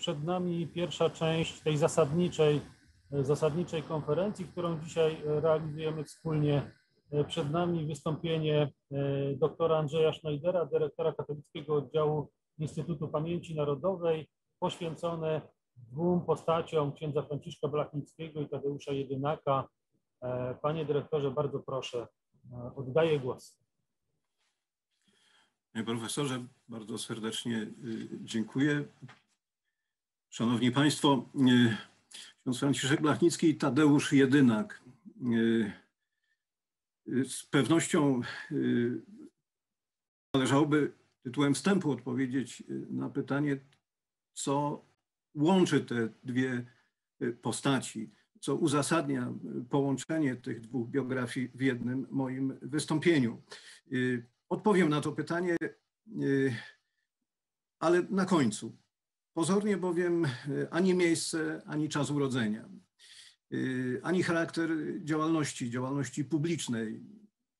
przed nami pierwsza część tej zasadniczej konferencji, którą dzisiaj realizujemy wspólnie. Przed nami wystąpienie doktora Andrzeja Schneidera, dyrektora Katolickiego Oddziału Instytutu Pamięci Narodowej, poświęcone dwóm postaciom, księdza Franciszka Blachnickiego i Tadeusza Jedynaka. Panie dyrektorze, bardzo proszę, oddaję głos. Panie profesorze, bardzo serdecznie dziękuję. Szanowni Państwo, ksiądz Franciszek Blachnicki i Tadeusz Jedynak. Z pewnością należałoby tytułem wstępu odpowiedzieć na pytanie, co łączy te dwie postaci, co uzasadnia połączenie tych dwóch biografii w jednym moim wystąpieniu. Odpowiem na to pytanie, ale na końcu. Pozornie bowiem ani miejsce, ani czas urodzenia, ani charakter działalności publicznej,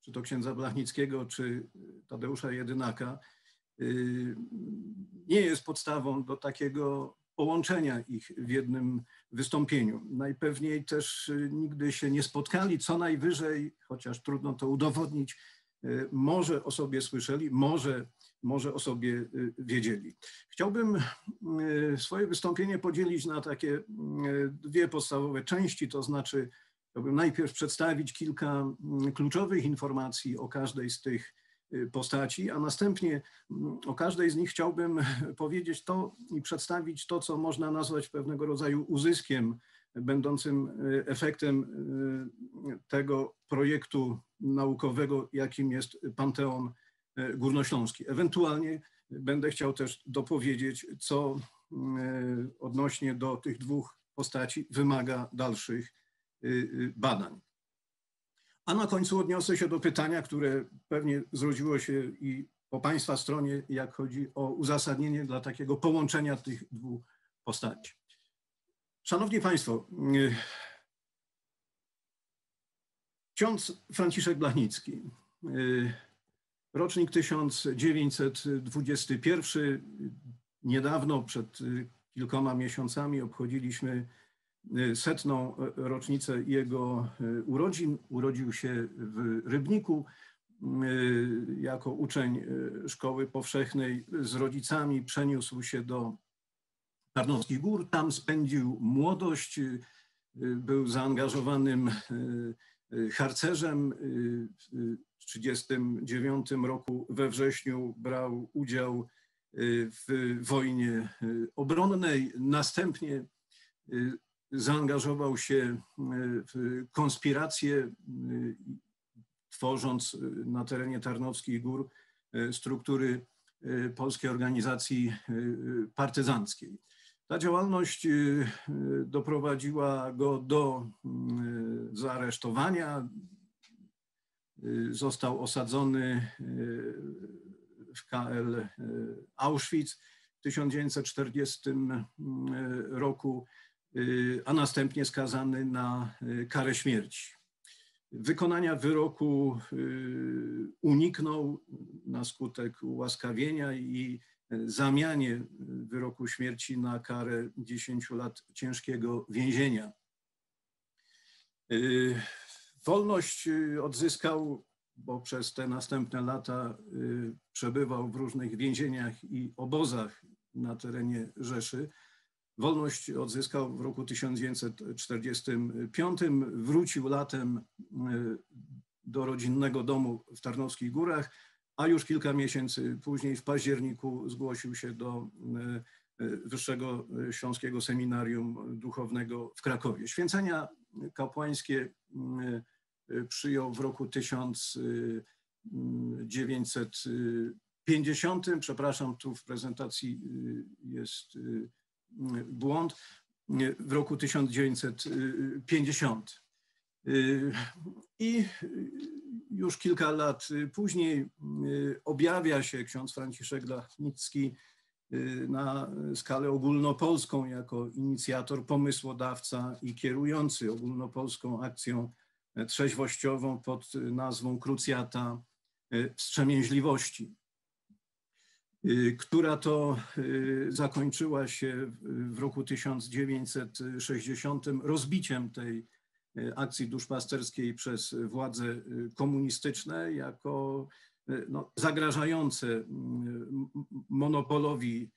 czy to księdza Blachnickiego, czy Tadeusza Jedynaka, nie jest podstawą do takiego połączenia ich w jednym wystąpieniu. Najpewniej też nigdy się nie spotkali, co najwyżej, chociaż trudno to udowodnić, może o sobie słyszeli, może o sobie wiedzieli. Chciałbym swoje wystąpienie podzielić na takie dwie podstawowe części, to znaczy chciałbym najpierw przedstawić kilka kluczowych informacji o każdej z tych postaci, a następnie o każdej z nich chciałbym powiedzieć to i przedstawić to, co można nazwać pewnego rodzaju uzyskiem, będącym efektem tego projektu naukowego, jakim jest Panteon Górnośląski. Ewentualnie będę chciał też dopowiedzieć, co odnośnie do tych dwóch postaci wymaga dalszych badań. A na końcu odniosę się do pytania, które pewnie zrodziło się i po Państwa stronie, jak chodzi o uzasadnienie dla takiego połączenia tych dwóch postaci. Szanowni Państwo, ksiądz Franciszek Blachnicki, rocznik 1921, niedawno, przed kilkoma miesiącami obchodziliśmy 100. rocznicę jego urodzin. Urodził się w Rybniku jako uczeń szkoły powszechnej. Z rodzicami przeniósł się do Tarnowskich Gór. Tam spędził młodość, był zaangażowanym harcerzem. W 1939 roku we wrześniu brał udział w wojnie obronnej. Następnie zaangażował się w konspirację, tworząc na terenie Tarnowskich Gór struktury Polskiej Organizacji Partyzanckiej. Ta działalność doprowadziła go do zaaresztowania. Został osadzony w KL Auschwitz w 1940 roku, a następnie skazany na karę śmierci. Wykonania wyroku uniknął na skutek ułaskawienia i zamianie wyroku śmierci na karę 10 lat ciężkiego więzienia. Wolność odzyskał, bo przez te następne lata przebywał w różnych więzieniach i obozach na terenie Rzeszy. Wolność odzyskał w roku 1945, wrócił latem do rodzinnego domu w Tarnowskich Górach, a już kilka miesięcy później, w październiku, zgłosił się do Wyższego Śląskiego Seminarium Duchownego w Krakowie. Święcenia kapłańskie przyjął w roku 1950, przepraszam, tu w prezentacji jest błąd, w roku 1950. I już kilka lat później objawia się ksiądz Franciszek Blachnicki na skalę ogólnopolską jako inicjator, pomysłodawca i kierujący ogólnopolską akcją trzeźwościową pod nazwą Krucjata Wstrzemięźliwości. która to zakończyła się w roku 1960 rozbiciem tej akcji duszpasterskiej przez władze komunistyczne jako zagrażające monopolowi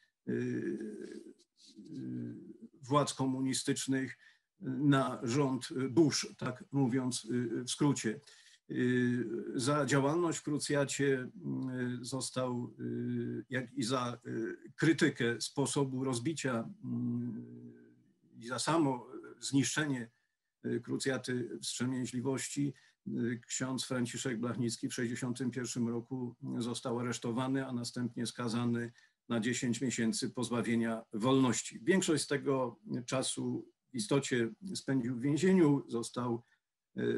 władz komunistycznych na rząd Bush, tak mówiąc w skrócie. Za działalność w krucjacie został, jak i za krytykę sposobu rozbicia i za samo zniszczenie krucjaty wstrzemięźliwości, ksiądz Franciszek Blachnicki w 1961 roku został aresztowany, a następnie skazany na 10 miesięcy pozbawienia wolności. Większość z tego czasu w istocie spędził w więzieniu, został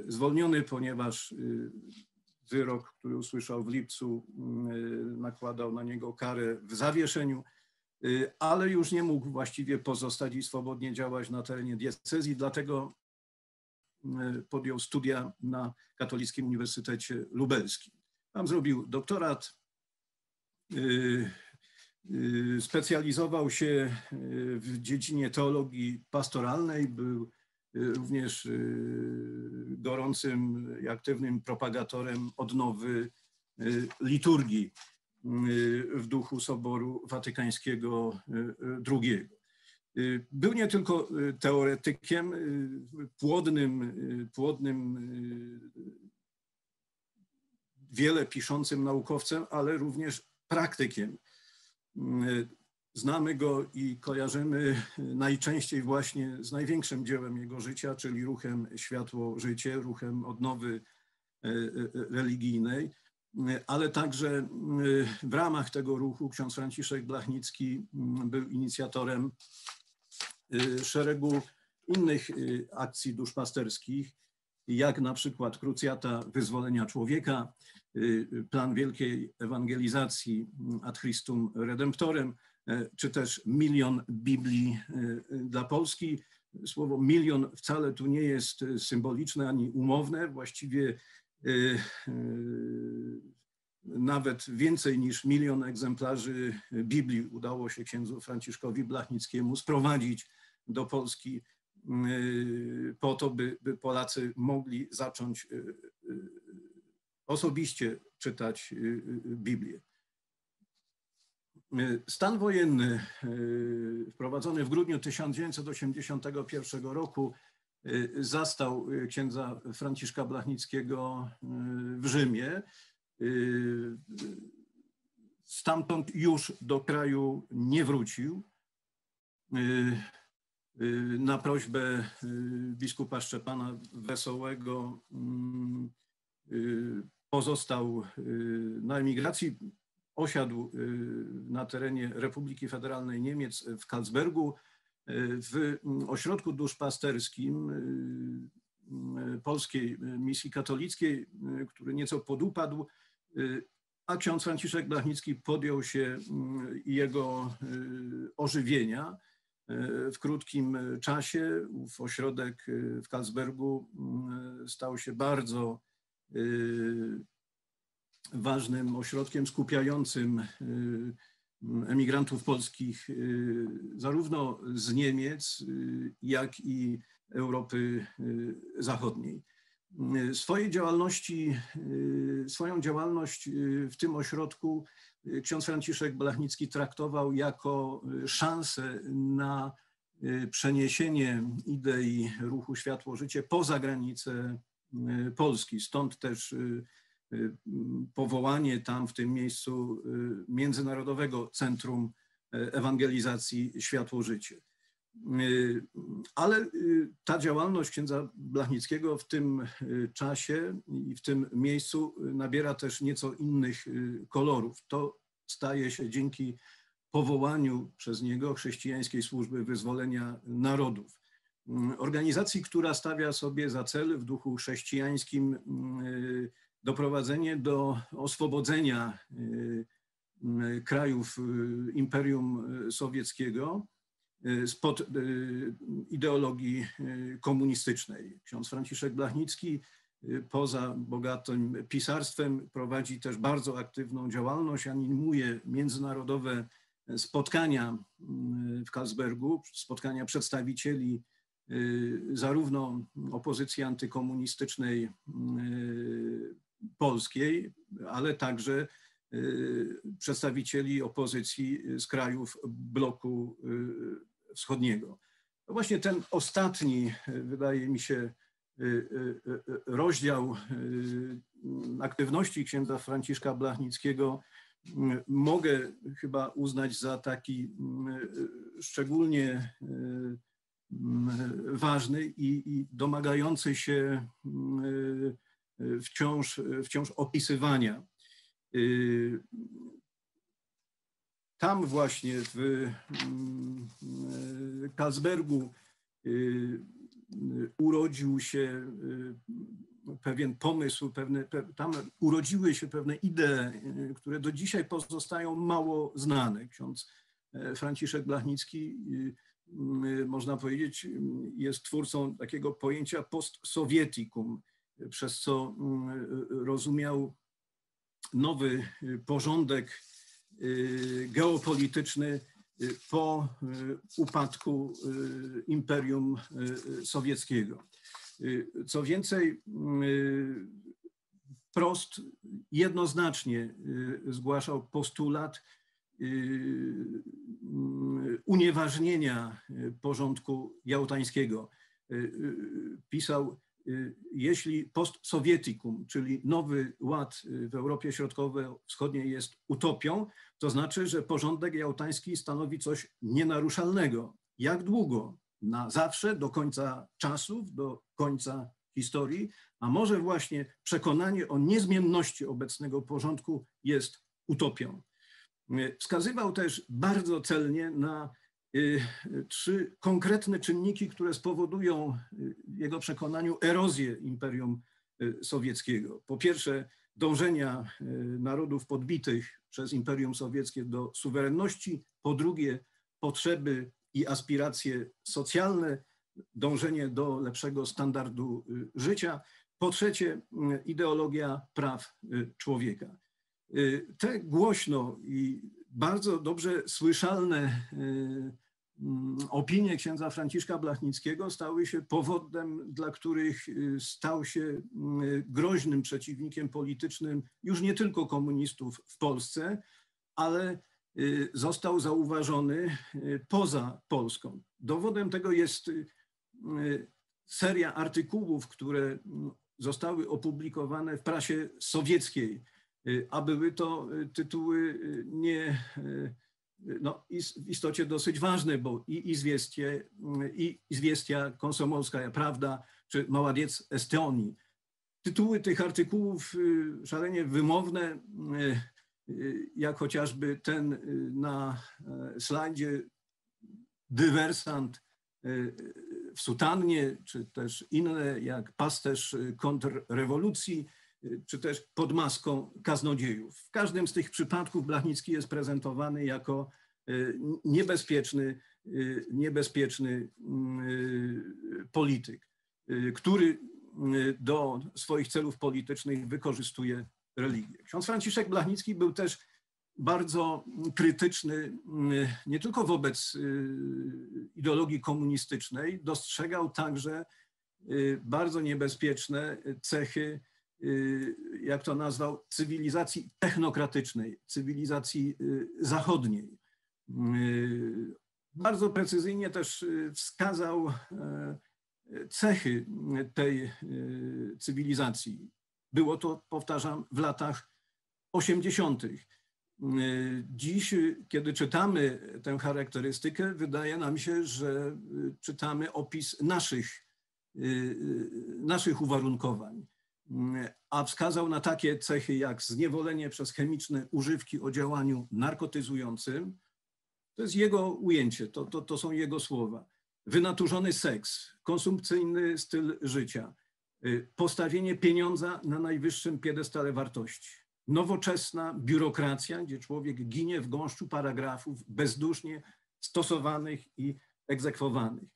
zwolniony, ponieważ wyrok, który usłyszał w lipcu, nakładał na niego karę w zawieszeniu, ale już nie mógł właściwie pozostać i swobodnie działać na terenie diecezji, dlatego podjął studia na Katolickim Uniwersytecie Lubelskim. Tam zrobił doktorat, specjalizował się w dziedzinie teologii pastoralnej, był również gorącym i aktywnym propagatorem odnowy liturgii w duchu Soboru Watykańskiego II. Był nie tylko teoretykiem, płodnym, wiele piszącym naukowcem, ale również praktykiem. Znamy go i kojarzymy najczęściej właśnie z największym dziełem jego życia, czyli ruchem Światło-Życie, ruchem odnowy religijnej, ale także w ramach tego ruchu ksiądz Franciszek Blachnicki był inicjatorem szeregu innych akcji duszpasterskich, jak na przykład Krucjata Wyzwolenia Człowieka, plan wielkiej ewangelizacji Ad Christum Redemptorem, czy też milion Biblii dla Polski. Słowo milion wcale tu nie jest symboliczne ani umowne, właściwie nawet więcej niż 1 000 000 egzemplarzy Biblii udało się księdzu Franciszkowi Blachnickiemu sprowadzić do Polski po to, by Polacy mogli zacząć osobiście czytać Biblię. Stan wojenny wprowadzony w grudniu 1981 roku zastał księdza Franciszka Blachnickiego w Rzymie. Stamtąd już do kraju nie wrócił. Na prośbę biskupa Szczepana Wesołego pozostał na emigracji. Osiadł na terenie Republiki Federalnej Niemiec w Karlsbergu w ośrodku duszpasterskim Polskiej Misji Katolickiej, który nieco podupadł, a ksiądz Franciszek Blachnicki podjął się jego ożywienia. W krótkim czasie ów ośrodek w Karlsbergu stał się bardzo ważnym ośrodkiem skupiającym emigrantów polskich zarówno z Niemiec, jak i Europy Zachodniej. Swoją działalność w tym ośrodku ksiądz Franciszek Blachnicki traktował jako szansę na przeniesienie idei ruchu Światło-Życie poza granice Polski. Stąd też powołanie tam w tym miejscu Międzynarodowego Centrum Ewangelizacji Światło-Życie. Ale ta działalność księdza Blachnickiego w tym czasie i w tym miejscu nabiera też nieco innych kolorów. To staje się dzięki powołaniu przez niego Chrześcijańskiej Służby Wyzwolenia Narodów. Organizacji, która stawia sobie za cel w duchu chrześcijańskim doprowadzenie do oswobodzenia krajów Imperium Sowieckiego spod ideologii komunistycznej. Ksiądz Franciszek Blachnicki poza bogatym pisarstwem prowadzi też bardzo aktywną działalność, animuje międzynarodowe spotkania w Carlsbergu, spotkania przedstawicieli zarówno opozycji antykomunistycznej polskiej, ale także przedstawicieli opozycji z krajów bloku wschodniego. No właśnie ten ostatni, wydaje mi się, rozdział aktywności księdza Franciszka Blachnickiego mogę chyba uznać za taki szczególnie ważny i domagający się wciąż opisywania. Tam właśnie w Carlsbergu urodził się pewien pomysł, tam urodziły się pewne idee, które do dzisiaj pozostają mało znane. Ksiądz Franciszek Blachnicki, można powiedzieć, jest twórcą takiego pojęcia post-sowieticum, przez co rozumiał nowy porządek geopolityczny po upadku Imperium Sowieckiego. Co więcej, wprost jednoznacznie zgłaszał postulat unieważnienia porządku jałtańskiego. Pisał, jeśli post-sowieticum, czyli nowy ład w Europie Środkowo-Wschodniej jest utopią, to znaczy, że porządek jałtański stanowi coś nienaruszalnego. Jak długo? Na zawsze, do końca czasów, do końca historii, a może właśnie przekonanie o niezmienności obecnego porządku jest utopią. Wskazywał też bardzo celnie na 3 konkretne czynniki, które spowodują w jego przekonaniu erozję Imperium Sowieckiego. Po pierwsze, dążenia narodów podbitych przez Imperium Sowieckie do suwerenności. Po drugie, potrzeby i aspiracje socjalne, dążenie do lepszego standardu życia. Po trzecie, ideologia praw człowieka. Te głośno i bardzo dobrze słyszalne opinie księdza Franciszka Blachnickiego stały się powodem, dla których stał się groźnym przeciwnikiem politycznym już nie tylko komunistów w Polsce, ale został zauważony poza Polską. Dowodem tego jest seria artykułów, które zostały opublikowane w prasie sowieckiej, a były to tytuły w istocie dosyć ważne, bo i Izwiestia Komsomolskaja Prawda czy Maładiec Estonii. Tytuły tych artykułów szalenie wymowne, jak chociażby ten na slajdzie, dywersant w sutannie, czy też inne jak pasterz kontrrewolucji, czy też pod maską kaznodziejów. W każdym z tych przypadków Blachnicki jest prezentowany jako niebezpieczny polityk, który do swoich celów politycznych wykorzystuje religię. Ksiądz Franciszek Blachnicki był też bardzo krytyczny nie tylko wobec ideologii komunistycznej, dostrzegał także bardzo niebezpieczne cechy, jak to nazwał, cywilizacji technokratycznej, cywilizacji zachodniej. Bardzo precyzyjnie też wskazał cechy tej cywilizacji. Było to, powtarzam, w latach 80. Dziś, kiedy czytamy tę charakterystykę, wydaje nam się, że czytamy opis naszych uwarunkowań. A wskazał na takie cechy jak zniewolenie przez chemiczne używki o działaniu narkotyzującym. To jest jego ujęcie, to są jego słowa. Wynaturzony seks, konsumpcyjny styl życia, postawienie pieniądza na najwyższym piedestale wartości, nowoczesna biurokracja, gdzie człowiek ginie w gąszczu paragrafów bezdusznie stosowanych i egzekwowanych,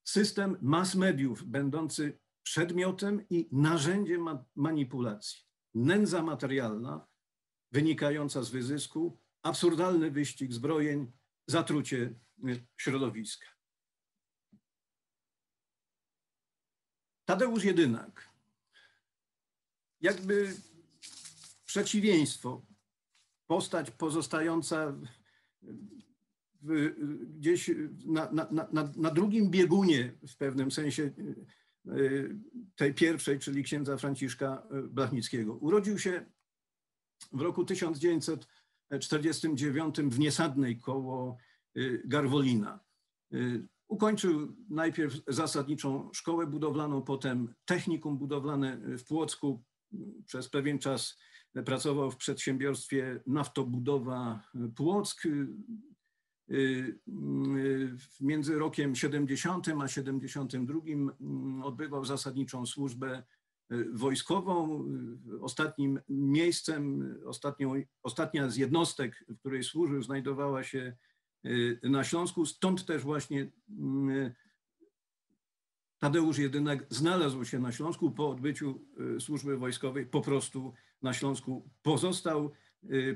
system mass mediów będący przedmiotem i narzędziem manipulacji. Nędza materialna wynikająca z wyzysku, absurdalny wyścig zbrojeń, zatrucie środowiska. Tadeusz Jedynak, jakby przeciwieństwo, postać pozostająca gdzieś na drugim biegunie w pewnym sensie tej pierwszej, czyli księdza Franciszka Blachnickiego. Urodził się w roku 1949 w Niesadnej koło Garwolina. Ukończył najpierw zasadniczą szkołę budowlaną, potem technikum budowlane w Płocku. Przez pewien czas pracował w przedsiębiorstwie Naftobudowa Płock. Między rokiem 70 a 72 odbywał zasadniczą służbę wojskową. Ostatnim miejscem, ostatnia z jednostek, w której służył, znajdowała się na Śląsku. Stąd też właśnie Tadeusz Jedynak znalazł się na Śląsku. Po odbyciu służby wojskowej po prostu na Śląsku pozostał.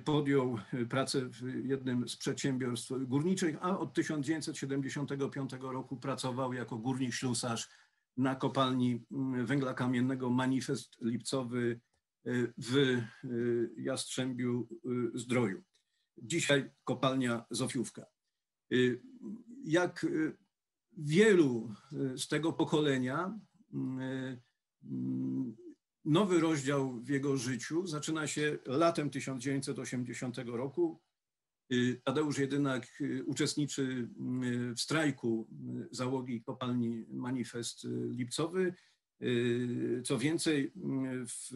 Podjął pracę w jednym z przedsiębiorstw górniczych, a od 1975 roku pracował jako górnik ślusarz na kopalni węgla kamiennego Manifest Lipcowy w Jastrzębiu Zdroju. Dzisiaj kopalnia Zofiówka. Jak wielu z tego pokolenia, nowy rozdział w jego życiu zaczyna się latem 1980 roku. Tadeusz Jedynak uczestniczy w strajku załogi kopalni Manifest Lipcowy. Co więcej, w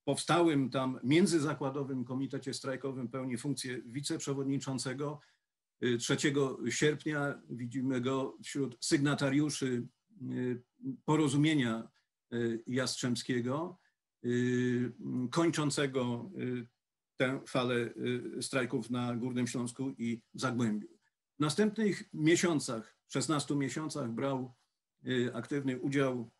powstałym tam międzyzakładowym komitecie strajkowym pełni funkcję wiceprzewodniczącego. 3 sierpnia widzimy go wśród sygnatariuszy porozumienia jastrzębskiego, kończącego tę falę strajków na Górnym Śląsku i w Zagłębiu. W następnych miesiącach, 16 miesiącach brał aktywny udział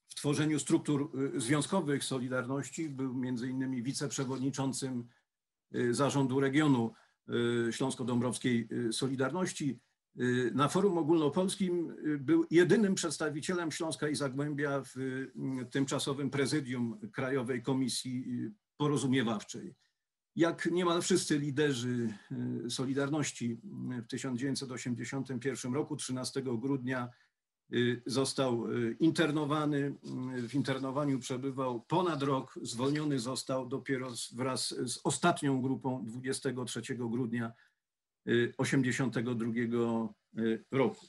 w tworzeniu struktur związkowych Solidarności. Był między innymi wiceprzewodniczącym zarządu regionu Śląsko-Dąbrowskiej Solidarności. Na forum ogólnopolskim był jedynym przedstawicielem Śląska i Zagłębia w tymczasowym prezydium Krajowej Komisji Porozumiewawczej. Jak niemal wszyscy liderzy Solidarności w 1981 roku, 13 grudnia został internowany. W internowaniu przebywał ponad rok. Zwolniony został dopiero wraz z ostatnią grupą 23 grudnia 1982 roku.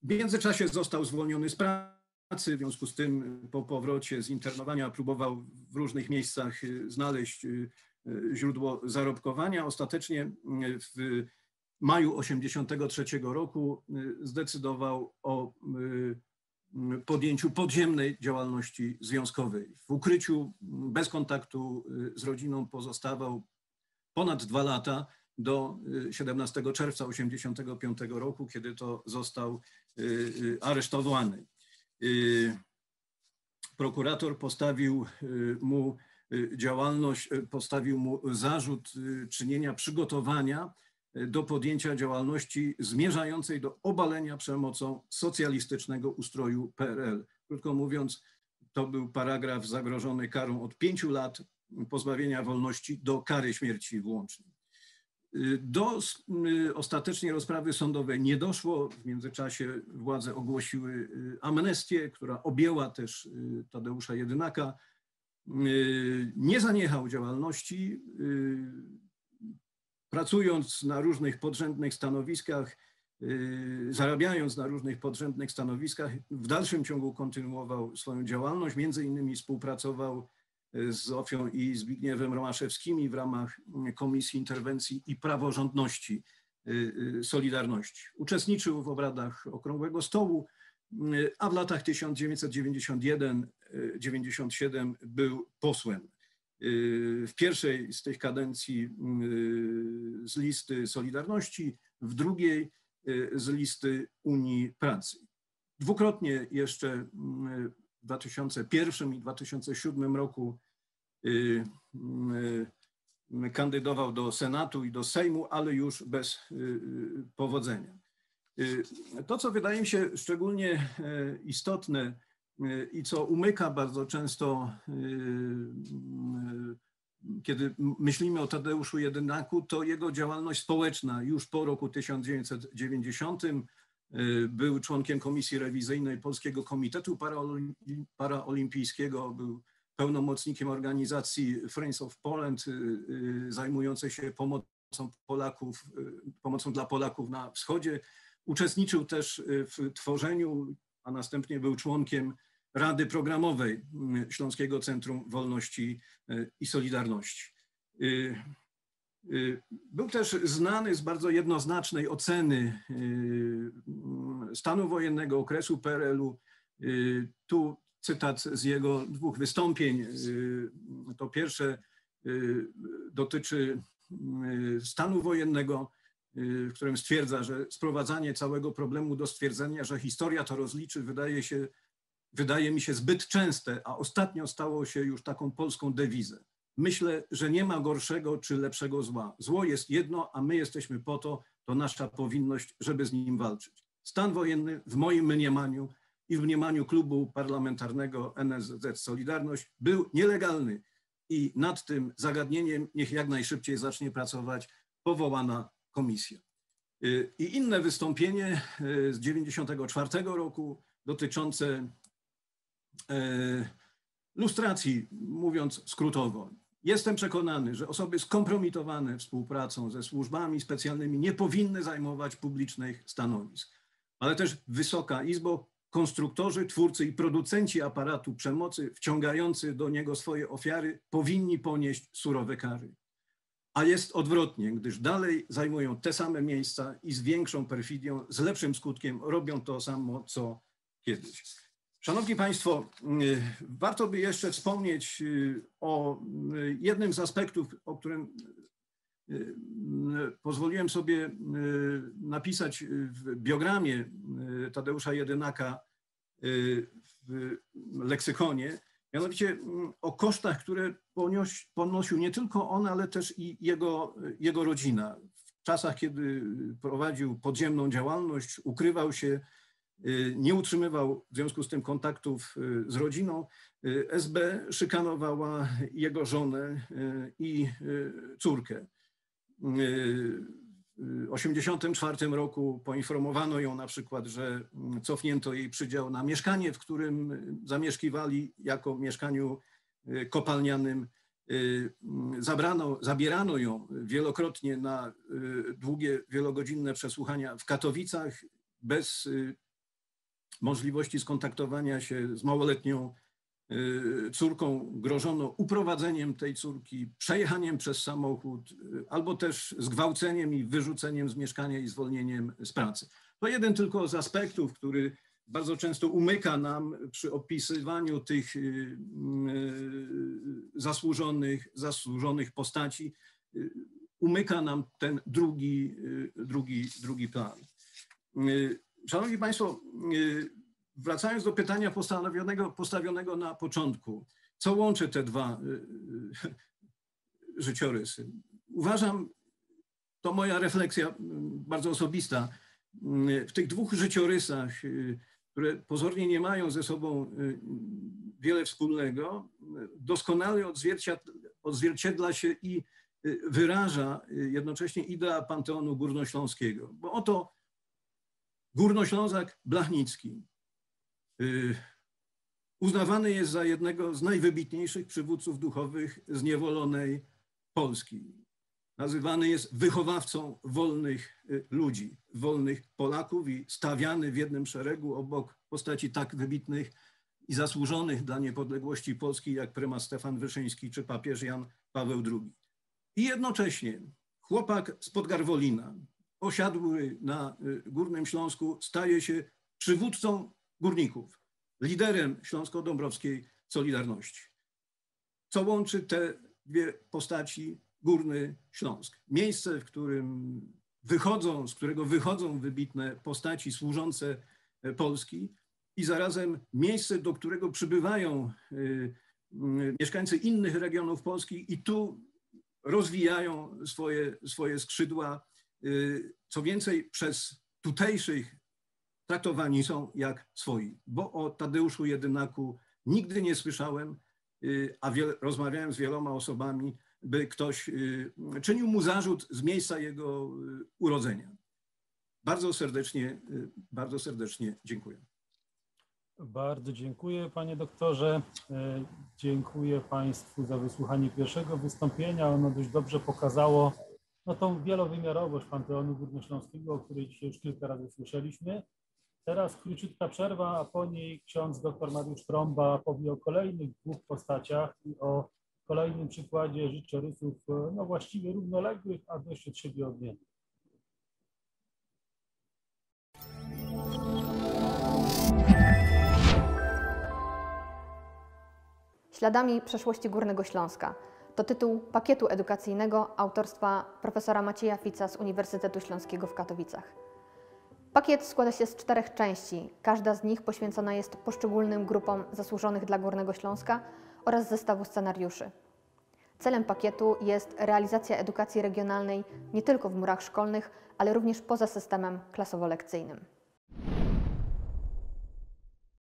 W międzyczasie został zwolniony z pracy, w związku z tym po powrocie z internowania próbował w różnych miejscach znaleźć źródło zarobkowania. Ostatecznie w maju 1983 roku zdecydował o podjęciu podziemnej działalności związkowej. W ukryciu, bez kontaktu z rodziną pozostawał ponad 2 lata, do 17 czerwca 1985 roku, kiedy to został aresztowany. Prokurator postawił mu zarzut czynienia przygotowania do podjęcia działalności zmierzającej do obalenia przemocą socjalistycznego ustroju PRL. Krótko mówiąc, to był paragraf zagrożony karą od 5 lat pozbawienia wolności do kary śmierci włącznie. Do ostatecznej rozprawy sądowej nie doszło. W międzyczasie władze ogłosiły amnestię, która objęła też Tadeusza Jedynaka. Nie zaniechał działalności. Pracując na różnych podrzędnych stanowiskach, zarabiając na różnych podrzędnych stanowiskach, w dalszym ciągu kontynuował swoją działalność. Między innymi współpracował z Zofią i Zbigniewem Romaszewskimi w ramach Komisji Interwencji i Praworządności Solidarności. Uczestniczył w obradach Okrągłego Stołu, a w latach 1991-97 był posłem. W pierwszej z tych kadencji z listy Solidarności, w drugiej z listy Unii Pracy. Dwukrotnie jeszcze w 2001 i 2007 roku kandydował do Senatu i do Sejmu, ale już bez powodzenia. To, co wydaje mi się szczególnie istotne i co umyka bardzo często, kiedy myślimy o Tadeuszu Jedynaku, to jego działalność społeczna już po roku 1990. Był członkiem Komisji Rewizyjnej Polskiego Komitetu Paraolimpijskiego, był pełnomocnikiem organizacji Friends of Poland, zajmującej się pomocą dla Polaków na wschodzie. Uczestniczył też w tworzeniu, a następnie był członkiem Rady Programowej Śląskiego Centrum Wolności i Solidarności. Był też znany z bardzo jednoznacznej oceny stanu wojennego, okresu PRL-u. Tu cytat z jego dwóch wystąpień. To pierwsze dotyczy stanu wojennego, w którym stwierdza, że sprowadzanie całego problemu do stwierdzenia, że historia to rozliczy, wydaje mi się zbyt częste, a ostatnio stało się już taką polską dewizę. Myślę, że nie ma gorszego czy lepszego zła. Zło jest jedno, a my jesteśmy po to, to nasza powinność, żeby z nim walczyć. Stan wojenny w moim mniemaniu i w mniemaniu klubu parlamentarnego NSZZ Solidarność był nielegalny i nad tym zagadnieniem niech jak najszybciej zacznie pracować powołana komisja. I inne wystąpienie z 1994 roku dotyczące lustracji, mówiąc skrótowo. Jestem przekonany, że osoby skompromitowane współpracą ze służbami specjalnymi nie powinny zajmować publicznych stanowisk. Ale też Wysoka Izbo, konstruktorzy, twórcy i producenci aparatu przemocy wciągający do niego swoje ofiary powinni ponieść surowe kary. A jest odwrotnie, gdyż dalej zajmują te same miejsca i z większą perfidią, z lepszym skutkiem robią to samo, co kiedyś. Szanowni Państwo, warto by jeszcze wspomnieć o jednym z aspektów, o którym pozwoliłem sobie napisać w biogramie Tadeusza Jedynaka w leksykonie, mianowicie o kosztach, które ponosił nie tylko on, ale też i jego rodzina. W czasach, kiedy prowadził podziemną działalność, ukrywał się, nie utrzymywał w związku z tym kontaktów z rodziną, SB szykanowała jego żonę i córkę. W 1984 roku poinformowano ją na przykład, że cofnięto jej przydział na mieszkanie, w którym zamieszkiwali jako mieszkaniu kopalnianym. Zabierano ją wielokrotnie na długie, wielogodzinne przesłuchania w Katowicach bez możliwości skontaktowania się z małoletnią córką. Grożono uprowadzeniem tej córki, przejechaniem przez samochód, albo też zgwałceniem i wyrzuceniem z mieszkania i zwolnieniem z pracy. To jeden tylko z aspektów, który bardzo często umyka nam przy opisywaniu tych zasłużonych postaci. Umyka nam ten drugi plan. Szanowni Państwo, wracając do pytania postawionego na początku, co łączy te dwa życiorysy? Uważam, to moja refleksja bardzo osobista, w tych dwóch życiorysach, które pozornie nie mają ze sobą wiele wspólnego, doskonale odzwierciedla się i wyraża jednocześnie idea Panteonu Górnośląskiego. Bo oto Górnoślązak Blachnicki uznawany jest za jednego z najwybitniejszych przywódców duchowych zniewolonej Polski. Nazywany jest wychowawcą wolnych ludzi, wolnych Polaków i stawiany w jednym szeregu obok postaci tak wybitnych i zasłużonych dla niepodległości Polski jak prymas Stefan Wyszyński czy papież Jan Paweł II. I jednocześnie chłopak spod Garwolina, osiadły na Górnym Śląsku, staje się przywódcą górników, liderem Śląsko-Dąbrowskiej Solidarności. Co łączy te dwie postaci? Górny Śląsk. Miejsce, z którego wychodzą wybitne postaci służące Polski, i zarazem miejsce, do którego przybywają mieszkańcy innych regionów Polski i tu rozwijają swoje skrzydła. Co więcej, przez tutejszych traktowani są jak swoi, bo o Tadeuszu Jedynaku nigdy nie słyszałem, a rozmawiałem z wieloma osobami, by ktoś czynił mu zarzut z miejsca jego urodzenia. Bardzo serdecznie dziękuję. Bardzo dziękuję, panie doktorze. Dziękuję państwu za wysłuchanie pierwszego wystąpienia. Ono dość dobrze pokazało tą wielowymiarowość Panteonu Górnośląskiego, o której dzisiaj już kilka razy słyszeliśmy. Teraz króciutka przerwa, a po niej ksiądz dr Mariusz Trąba powie o kolejnych dwóch postaciach i o kolejnym przykładzie życiorysów właściwie równoległych, a dość od siebie odmiennych. Śladami przeszłości Górnego Śląska to tytuł pakietu edukacyjnego autorstwa profesora Macieja Fica z Uniwersytetu Śląskiego w Katowicach. Pakiet składa się z 4 części, każda z nich poświęcona jest poszczególnym grupom zasłużonych dla Górnego Śląska oraz zestawu scenariuszy. Celem pakietu jest realizacja edukacji regionalnej nie tylko w murach szkolnych, ale również poza systemem klasowo-lekcyjnym.